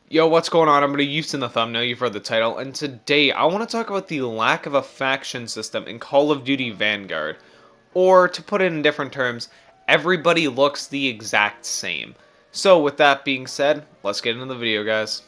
Yo, what's going on? I'm going to use in the thumbnail, you've read the title, and today I want to talk about the lack of a faction system in Call of Duty Vanguard. Or, to put it in different terms, everybody looks the exact same. So, with that being said, let's get into the video, guys.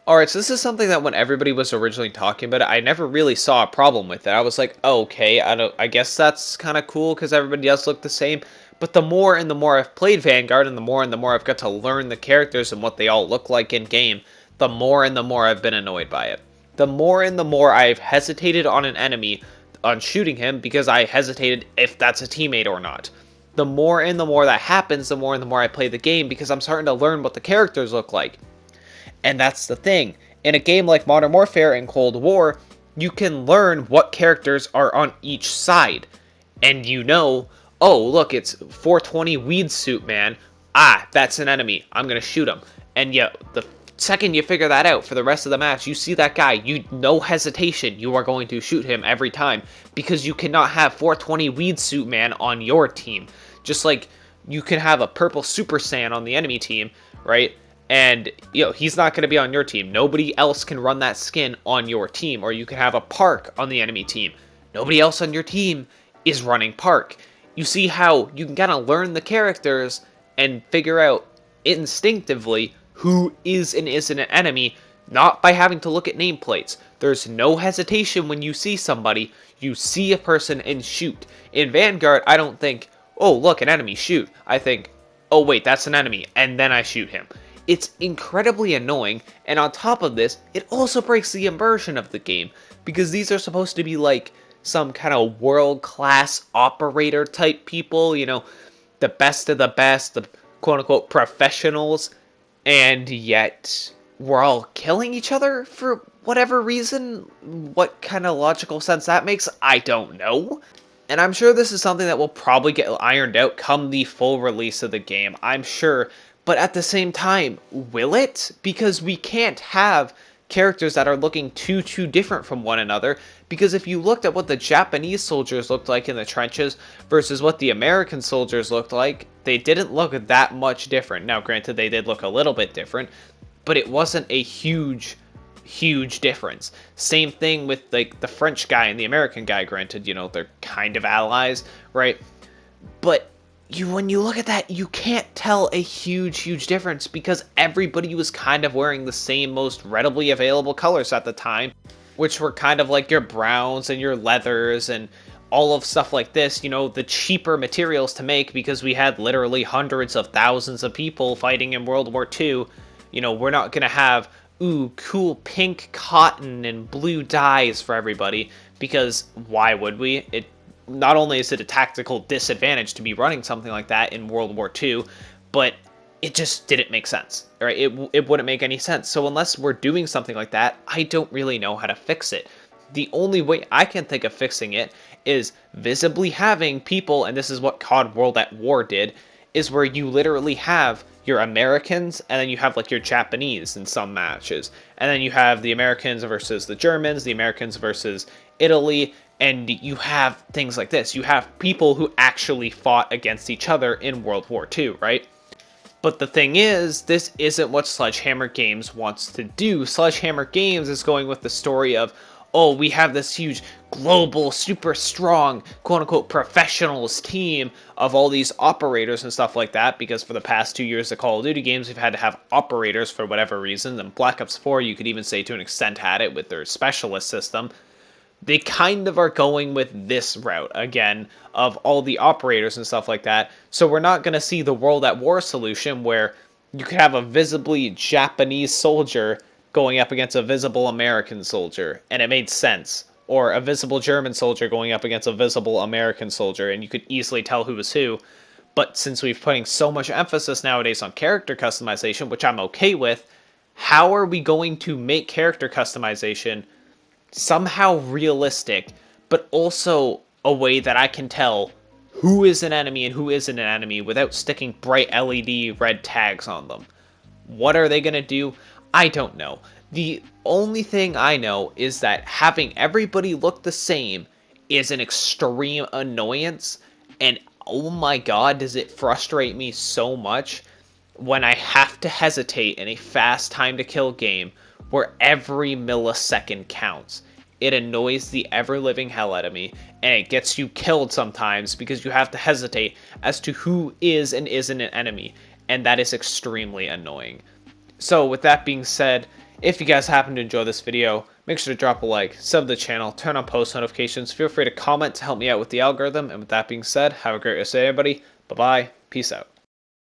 Alright, so this is something that when everybody was originally talking about it, I never really saw a problem with it. I was like, oh, okay, I guess that's kind of cool because everybody does look the same. But the more and the more I've played Vanguard and the more I've got to learn the characters and what they all look like in game, the more and the more I've been annoyed by it. The more and the more I've hesitated on an enemy on shooting him because I hesitated if that's a teammate or not. The more and the more that happens, the more and the more I play the game because I'm starting to learn what the characters look like. And that's the thing. In a game like Modern Warfare and Cold War, you can learn what characters are on each side. And you know, oh, look, it's 420 Weed Suit Man. Ah, that's an enemy. I'm going to shoot him. And yet, the second you figure that out for the rest of the match, you see that guy, you no hesitation, you are going to shoot him every time. Because you cannot have 420 Weed Suit Man on your team. Just like you can have a Purple Super Saiyan on the enemy team, right? And, he's not going to be on your team. Nobody else can run that skin on your team. Or you can have a Park on the enemy team. Nobody else on your team is running Park. You see how you can kind of learn the characters and figure out instinctively who is and isn't an enemy, not by having to look at nameplates. There's no hesitation when you see somebody. You see a person and shoot. In Vanguard, I don't think, oh, look, an enemy, shoot. I think, oh, wait, that's an enemy, and then I shoot him. It's incredibly annoying, and on top of this, it also breaks the immersion of the game, because these are supposed to be like some kind of world-class operator type people, the best of the best, the quote-unquote professionals, and yet we're all killing each other for whatever reason. What kind of logical sense that makes, I don't know. And I'm sure this is something that will probably get ironed out come the full release of the game, I'm sure. But at the same time, will it? Because we can't have characters that are looking too different from one another. Because if you looked at what the Japanese soldiers looked like in the trenches versus what the American soldiers looked like, they didn't look that much different. Now, granted, they did look a little bit different, but it wasn't a huge difference. Same thing with like the French guy and the American guy. Granted, they're kind of allies, right? But when you look at that, you can't tell a huge difference because everybody was kind of wearing the same most readily available colors at the time, which were kind of like your browns and your leathers and all of stuff like this, the cheaper materials to make because we had literally hundreds of thousands of people fighting in World War II. We're not going to have, ooh, cool pink cotton and blue dyes for everybody because why would we? Not only is it a tactical disadvantage to be running something like that in World War II, but it just didn't make sense, right? It wouldn't make any sense. So unless we're doing something like that, I don't really know how to fix it. The only way I can think of fixing it is visibly having people, and this is what COD World at War did, is where you literally have your Americans, and then you have like your Japanese in some matches, and then you have the Americans versus the Germans, the Americans versus Italy, and you have things like this. You have people who actually fought against each other in World War II, right? But the thing is, this isn't what Sledgehammer Games wants to do. Sledgehammer Games is going with the story of, oh, we have this huge global, super strong, quote-unquote professionals team of all these operators and stuff like that, because for the past 2 years of Call of Duty games, we've had to have operators for whatever reason, and Black Ops 4, you could even say to an extent, had it with their specialist system. They kind of are going with this route, again, of all the operators and stuff like that, so we're not going to see the World at War solution where you could have a visibly Japanese soldier going up against a visible American soldier, and it made sense. Or a visible German soldier going up against a visible American soldier, and you could easily tell who was who. But since we're putting so much emphasis nowadays on character customization, which I'm okay with, how are we going to make character customization somehow realistic, but also a way that I can tell who is an enemy and who isn't an enemy without sticking bright LED red tags on them? What are they going to do? I don't know. The only thing I know is that having everybody look the same is an extreme annoyance, and oh my god, does it frustrate me so much. when I have to hesitate in a fast time to kill game where every millisecond counts. It annoys the ever-living hell out of me, and it gets you killed sometimes because you have to hesitate as to who is and isn't an enemy, and that is extremely annoying. So with that being said, if you guys happen to enjoy this video, make sure to drop a like, sub the channel, turn on post notifications, feel free to comment to help me out with the algorithm, and with that being said, have a great rest of the day, everybody. Bye-bye, peace out.